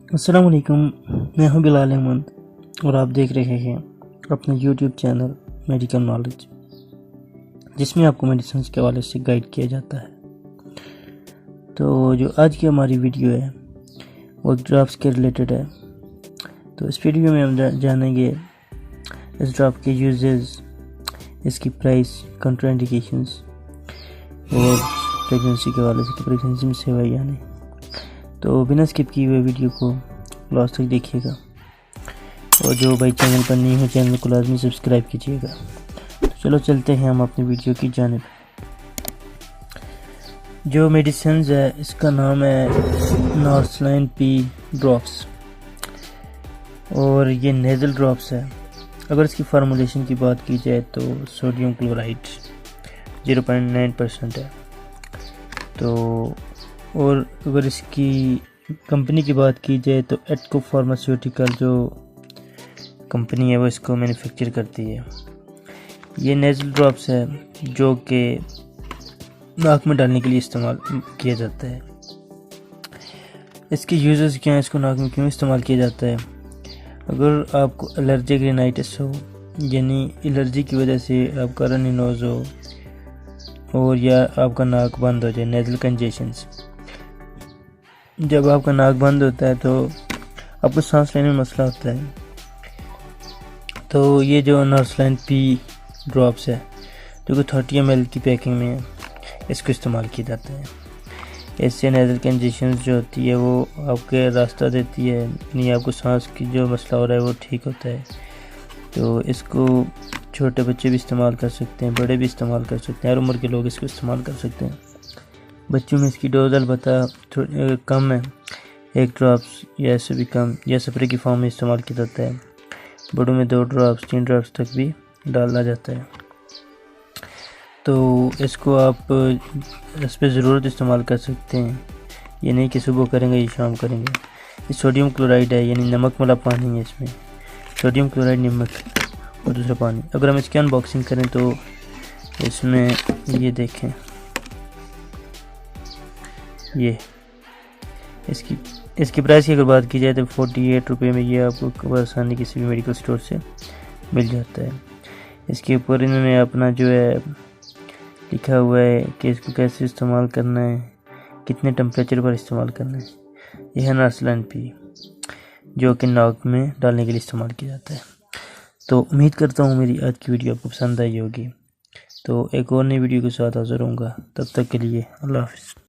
अस्सलाम वालेकुम, मैं हूं बिलाल अहमद और आप देख रहे हैं अपना यूट्यूब चैनल मेडिकल नॉलेज, जिसमें आपको मेडिसिन के हवाले से गाइड किया जाता है। तो जो आज की हमारी वीडियो है वो ड्राफ्ट्स के रिलेटेड है। तो इस वीडियो में हम जानेंगे इस ड्राफ्ट के यूजेस, इसकी प्राइस, कंट्राइंडिकेशंस और प्रेगनेंसी के हवाले से कि प्रेगनेंसी में सेवा या नहीं। तो बिना स्किप किए हुए वीडियो को लास्ट तक देखिएगा और जो भाई चैनल पर नहीं हो चैनल को लाजमी सब्सक्राइब कीजिएगा। तो चलो चलते हैं हम अपनी वीडियो की जानिब। जो मेडिसिन है इसका नाम है नॉर्सलाइन पी ड्रॉप्स और ये नेज़ल ड्रॉप्स है। अगर इसकी फार्मूलेशन की बात की जाए तो सोडियम क्लोराइड 0.9% है। तो और अगर इसकी कंपनी की बात की जाए तो एटको फार्मास्यूटिकल जो कंपनी है वो इसको मैन्युफैक्चर करती है। ये नेज़ल ड्रॉप्स है जो कि नाक में डालने के लिए इस्तेमाल किया जाता है। इसके यूजेस क्या हैं, इसको नाक में क्यों इस्तेमाल किया जाता है? अगर आपको एलर्जिक रिनाइटिस हो, यानी एलर्जी की वजह से आपका रनी नोज़ हो और या आपका नाक बंद हो जाए, नेज़ल कंजेशंस, जब आपका नाक बंद होता है तो आपको सांस लेने में मसला होता है, तो ये जो नॉर्सलाइन पी ड्रॉप्स है जो कि 30 ml की पैकिंग में है, इसको इस्तेमाल किया जाता है। इससे नेज़ल कंजेशंस जो होती है वो आपके रास्ता देती है, यानी आपको सांस की जो मसला हो रहा है वो ठीक होता है। तो इसको छोटे बच्चे भी इस्तेमाल कर सकते हैं, बड़े भी इस्तेमाल कर सकते हैं, हर उम्र के लोग इसको इस्तेमाल कर सकते हैं। बच्चों में इसकी डोज अलबत्ता कम है, 1 ड्रॉप्स या इससे भी कम या स्प्रे की फॉर्म में इस्तेमाल किया जाता है। बड़ों में 2 ड्रॉप्स 3 ड्रॉप्स तक भी डाला जाता है। तो इसको आप इस पर ज़रूरत इस्तेमाल कर सकते हैं, ये नहीं कि सुबह करेंगे या शाम करेंगे। ये सोडियम क्लोराइड है, यानी नमक वाला पानी है, इसमें सोडियम क्लोराइड नमक और दूसरा पानी। अगर हम इसकी अनबॉक्सिंग करें तो इसमें ये देखें, ये इसकी प्राइस की अगर बात की जाए तो 48 रुपये में ये आपको आसानी किसी भी मेडिकल स्टोर से मिल जाता है। इसके ऊपर इन्होंने अपना जो है लिखा हुआ है कि इसको कैसे इस्तेमाल करना है, कितने टेम्परेचर पर इस्तेमाल करना है। यह है नॉर्सलाइन पी जो कि नाक में डालने के लिए इस्तेमाल किया जाता है। तो उम्मीद करता हूँ मेरी आज की वीडियो आपको पसंद आई होगी। तो एक और नई वीडियो के साथ हाज़िर होऊंगा, तब तक के लिए अल्लाह हाफ़िज़।